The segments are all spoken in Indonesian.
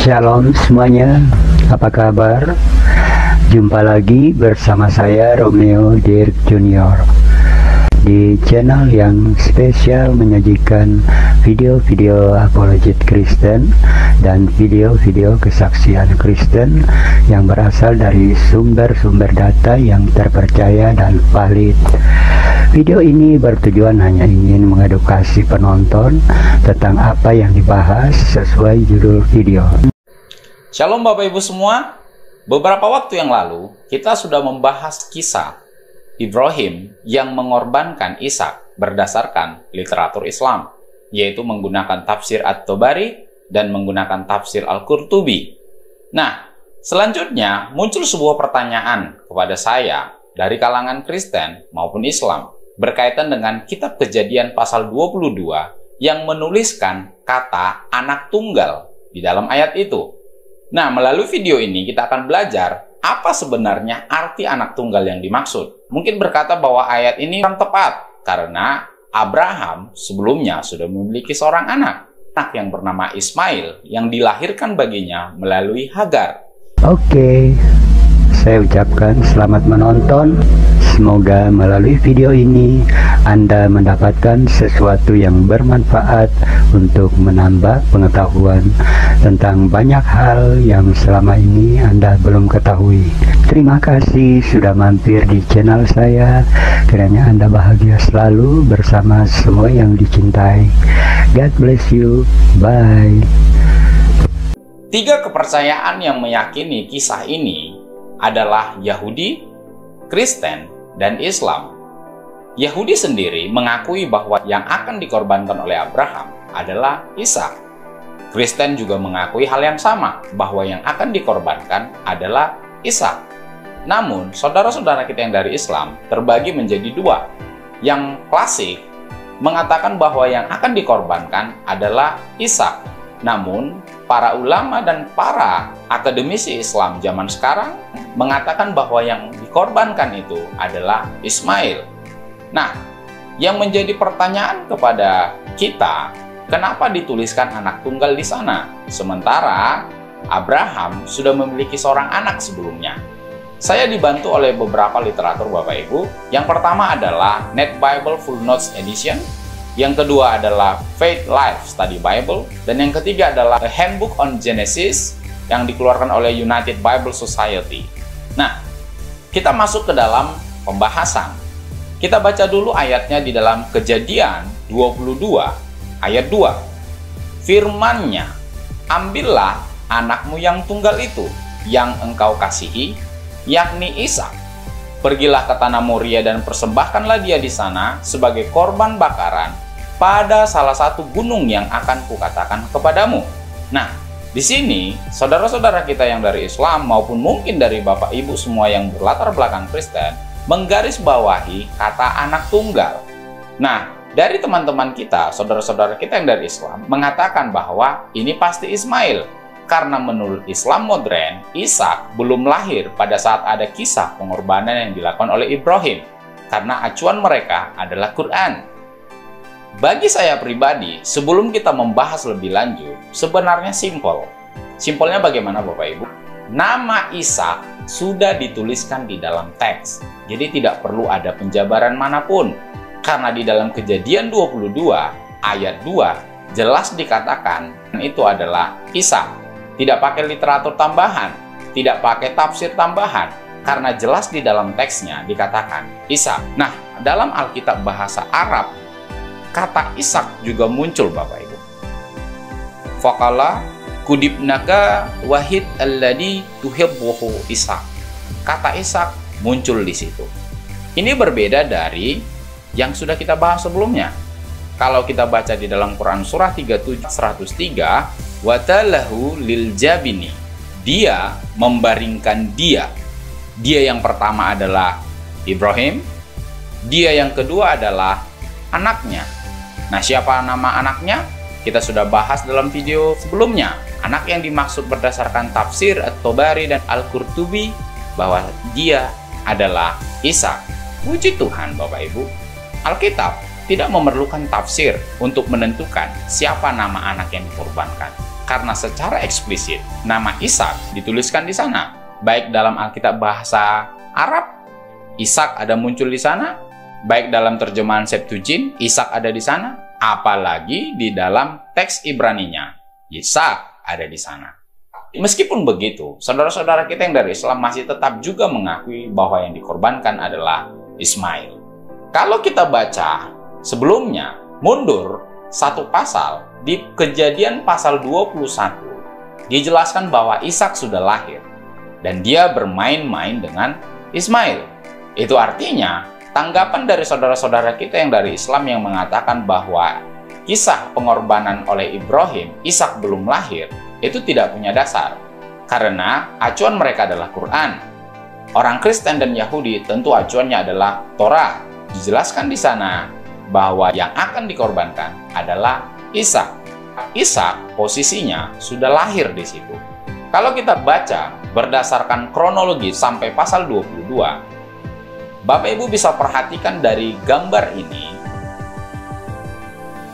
Shalom semuanya, apa kabar? Jumpa lagi bersama saya Romeo Dirk Junior di channel yang spesial menyajikan video-video apologet Kristen dan video-video kesaksian Kristen yang berasal dari sumber-sumber data yang terpercaya dan valid. Video ini bertujuan hanya ingin mengedukasi penonton tentang apa yang dibahas sesuai judul video. Shalom Bapak Ibu semua. Beberapa waktu yang lalu kita sudah membahas kisah Ibrahim yang mengorbankan Ishak berdasarkan literatur Islam, yaitu menggunakan tafsir At-Tabari dan menggunakan tafsir Al-Qurtubi. Nah, selanjutnya muncul sebuah pertanyaan kepada saya dari kalangan Kristen maupun Islam berkaitan dengan kitab Kejadian pasal 22 yang menuliskan kata anak tunggal di dalam ayat itu. Nah, melalui video ini kita akan belajar apa sebenarnya arti anak tunggal yang dimaksud. Mungkin berkata bahwa ayat ini kurang tepat karena Abraham sebelumnya sudah memiliki seorang anak yang bernama Ismail yang dilahirkan baginya melalui Hagar. Oke, saya ucapkan selamat menonton. Semoga melalui video ini Anda mendapatkan sesuatu yang bermanfaat untuk menambah pengetahuan tentang banyak hal yang selama ini Anda belum ketahui. Terima kasih sudah mampir di channel saya. Kiranya Anda bahagia selalu bersama semua yang dicintai. God bless you. Bye. 3 kepercayaan yang meyakini kisah ini adalah Yahudi, Kristen, dan Islam. Yahudi sendiri mengakui bahwa yang akan dikorbankan oleh Abraham adalah Ishak. Kristen juga mengakui hal yang sama, bahwa yang akan dikorbankan adalah Ishak. Namun, saudara-saudara kita yang dari Islam terbagi menjadi 2. Yang klasik mengatakan bahwa yang akan dikorbankan adalah Ishak. Namun, para ulama dan para akademisi Islam zaman sekarang mengatakan bahwa yang dikorbankan itu adalah Ismail. Nah, yang menjadi pertanyaan kepada kita, kenapa dituliskan anak tunggal di sana? Sementara Abraham sudah memiliki seorang anak sebelumnya. Saya dibantu oleh beberapa literatur Bapak Ibu. Yang pertama adalah Net Bible Full Notes Edition. Yang kedua adalah Faith Life Study Bible. Dan yang ketiga adalah A Handbook on Genesis yang dikeluarkan oleh United Bible Society. Nah, kita masuk ke dalam pembahasan. Kita baca dulu ayatnya di dalam Kejadian 22 ayat 2. Firman-Nya, ambillah anakmu yang tunggal itu, yang engkau kasihi, yakni Ishak. Pergilah ke tanah Moria dan persembahkanlah dia di sana sebagai korban bakaran pada salah satu gunung yang akan kukatakan kepadamu. Nah, di sini saudara-saudara kita yang dari Islam maupun mungkin dari Bapak Ibu semua yang berlatar belakang Kristen menggarisbawahi kata anak tunggal. Nah, dari teman-teman kita, saudara-saudara kita yang dari Islam mengatakan bahwa ini pasti Ismail. Karena menurut Islam modern, Ishak belum lahir pada saat ada kisah pengorbanan yang dilakukan oleh Ibrahim. Karena acuan mereka adalah Quran. Bagi saya pribadi, sebelum kita membahas lebih lanjut, sebenarnya simpel. Simpelnya bagaimana Bapak Ibu? Nama Ishak sudah dituliskan di dalam teks. Jadi tidak perlu ada penjabaran manapun. Karena di dalam Kejadian 22 ayat 2 jelas dikatakan itu adalah Ishak. Tidak pakai literatur tambahan, tidak pakai tafsir tambahan, karena jelas di dalam teksnya dikatakan Ishak. Nah, dalam Alkitab bahasa Arab, kata Ishak juga muncul Bapak Ibu. Faqala kudibnaka wahid alladhi tuhibbuhu Ishak. Kata Ishak muncul di situ. Ini berbeda dari yang sudah kita bahas sebelumnya. Kalau kita baca di dalam Quran surah 37 103, watalahu lil jabini, dia membaringkan dia. Dia yang pertama adalah Ibrahim, dia yang kedua adalah anaknya. Nah, siapa nama anaknya? Kita sudah bahas dalam video sebelumnya. Anak yang dimaksud berdasarkan tafsir At-Tabari dan Al-Qurtubi bahwa dia adalah Ishak. Puji Tuhan Bapak Ibu, Alkitab tidak memerlukan tafsir untuk menentukan siapa nama anak yang dikorbankan. karena secara eksplisit nama Ishak dituliskan di sana. Baik dalam Alkitab bahasa Arab, Ishak ada muncul di sana. Baik dalam terjemahan Septuagint, Ishak ada di sana. Apalagi di dalam teks Ibraninya, Ishak ada di sana. Meskipun begitu, saudara-saudara kita yang dari Islam masih tetap juga mengakui bahwa yang dikorbankan adalah Ismail. Kalau kita baca sebelumnya, mundur satu pasal, di Kejadian pasal 21, dijelaskan bahwa Ishak sudah lahir dan dia bermain-main dengan Ismail. Itu artinya, tanggapan dari saudara-saudara kita yang dari Islam yang mengatakan bahwa kisah pengorbanan oleh Ibrahim, Ishak belum lahir, itu tidak punya dasar. Karena acuan mereka adalah Quran. Orang Kristen dan Yahudi tentu acuannya adalah Torah. Dijelaskan di sana bahwa yang akan dikorbankan adalah Ishak. Ishak posisinya sudah lahir di situ. Kalau kita baca berdasarkan kronologi sampai pasal 22, Bapak Ibu bisa perhatikan dari gambar ini,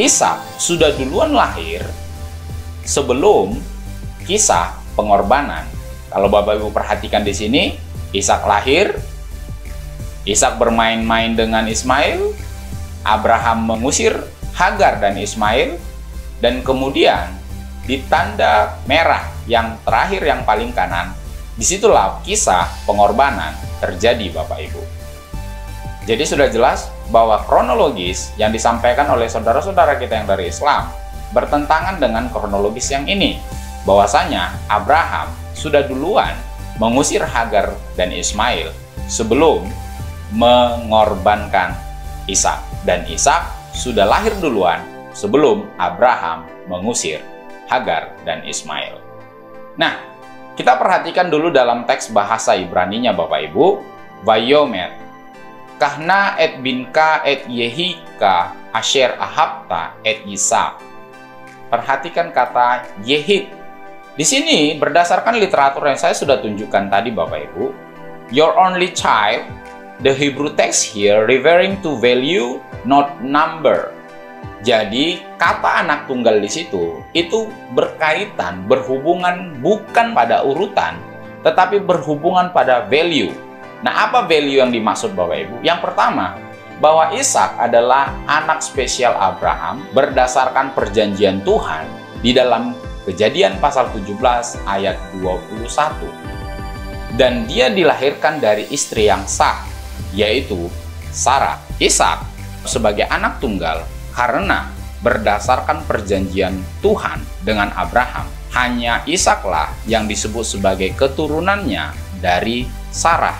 Ishak sudah duluan lahir sebelum kisah pengorbanan. Kalau Bapak Ibu perhatikan di sini, Ishak lahir, Ishak bermain-main dengan Ismail, Abraham mengusir Hagar dan Ismail, dan kemudian di tanda merah yang terakhir yang paling kanan, disitulah kisah pengorbanan terjadi, Bapak Ibu. Jadi sudah jelas bahwa kronologis yang disampaikan oleh saudara-saudara kita yang dari Islam bertentangan dengan kronologis yang ini, bahwasanya Abraham sudah duluan mengusir Hagar dan Ismail sebelum mengorbankan Ishak, dan Ishak sudah lahir duluan sebelum Abraham mengusir Hagar dan Ismail. Nah, kita perhatikan dulu dalam teks bahasa Ibraninya, Bapak Ibu. Vayomer kahna et binka et yehika asher ahabta et Ishak. Perhatikan kata yehid. Di sini berdasarkan literatur yang saya sudah tunjukkan tadi, Bapak Ibu, your only child, the Hebrew text here referring to value, not number. Jadi kata anak tunggal di situ itu berkaitan, berhubungan bukan pada urutan, tetapi berhubungan pada value. Nah, apa value yang dimaksud, Bapak Ibu? Yang pertama, bahwa Ishak adalah anak spesial Abraham berdasarkan perjanjian Tuhan di dalam Kejadian pasal 17 ayat 21. Dan dia dilahirkan dari istri yang sah, yaitu Sarah. Ishak sebagai anak tunggal karena berdasarkan perjanjian Tuhan dengan Abraham, hanya Ishaklah yang disebut sebagai keturunannya dari Sarah.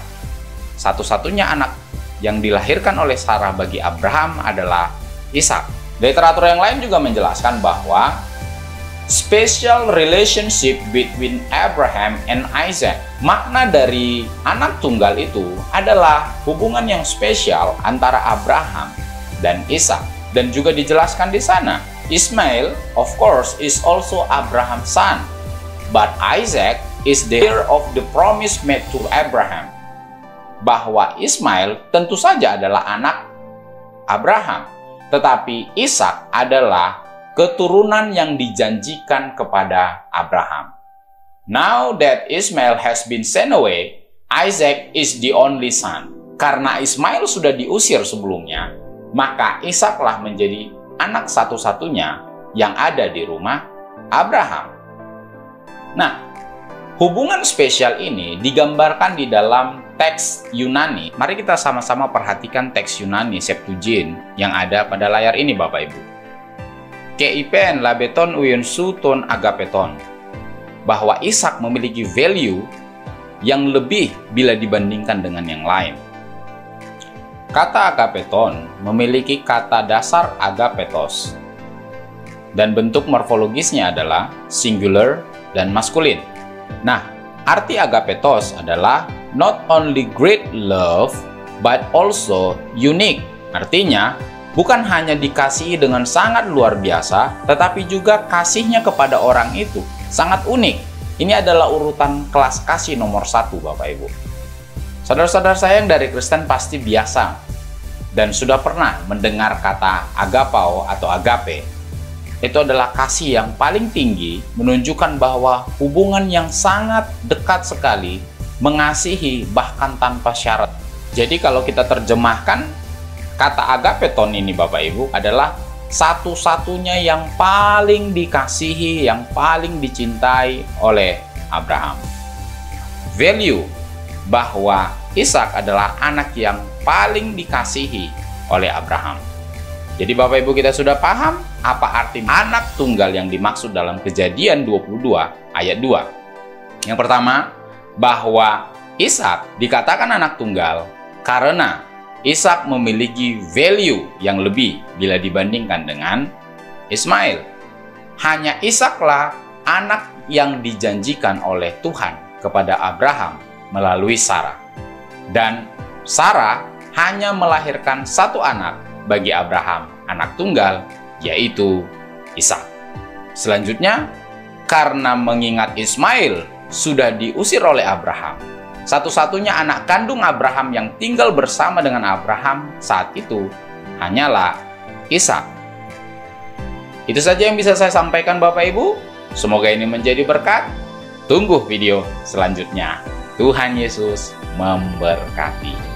Satu-satunya anak yang dilahirkan oleh Sarah bagi Abraham adalah Ishak. Literatur yang lain juga menjelaskan bahwa special relationship between Abraham and Isaac. Makna dari anak tunggal itu adalah hubungan yang spesial antara Abraham dan Ishak. Dan juga dijelaskan di sana, Ismail, of course, is also Abraham's son. But Isaac is the heir of the promise made to Abraham. Bahwa Ismail tentu saja adalah anak Abraham. Tetapi Ishak adalah keturunan yang dijanjikan kepada Abraham. Now that Ismail has been sent away, Isaac is the only son. Karena Ismail sudah diusir sebelumnya, maka Ishaklah menjadi anak satu-satunya yang ada di rumah Abraham. Nah, hubungan spesial ini digambarkan di dalam teks Yunani. Mari kita sama-sama perhatikan teks Yunani Septuagint yang ada pada layar ini, Bapak Ibu. Keipen labeton uyon suton agapeton. Bahwa Ishak memiliki value yang lebih bila dibandingkan dengan yang lain. Kata agapeton memiliki kata dasar agapetos. Dan bentuk morfologisnya adalah singular dan maskulin. Nah, arti agapetos adalah not only great love, but also unique. Artinya, bukan hanya dikasihi dengan sangat luar biasa, tetapi juga kasihnya kepada orang itu sangat unik. Ini adalah urutan kelas kasih nomor 1, Bapak Ibu. Saudara-saudara saya yang dari Kristen pasti biasa dan sudah pernah mendengar kata agapao atau agape. itu adalah kasih yang paling tinggi, menunjukkan bahwa hubungan yang sangat dekat sekali, mengasihi bahkan tanpa syarat. Jadi kalau kita terjemahkan, kata agapeton ini Bapak Ibu adalah satu-satunya yang paling dikasihi, yang paling dicintai oleh Abraham. Value bahwa Ishak adalah anak yang paling dikasihi oleh Abraham. Jadi Bapak Ibu kita sudah paham apa arti anak tunggal yang dimaksud dalam Kejadian 22 ayat 2. Yang pertama, bahwa Ishak dikatakan anak tunggal karena Ishak memiliki value yang lebih bila dibandingkan dengan Ismail. Hanya Ishaklah anak yang dijanjikan oleh Tuhan kepada Abraham melalui Sarah. Dan Sarah hanya melahirkan satu anak bagi Abraham, anak tunggal, yaitu Ishak. Selanjutnya, karena mengingat Ismail sudah diusir oleh Abraham, satu-satunya anak kandung Abraham yang tinggal bersama dengan Abraham saat itu hanyalah Ishak. Itu saja yang bisa saya sampaikan Bapak Ibu. Semoga ini menjadi berkat. Tunggu video selanjutnya. Tuhan Yesus memberkati.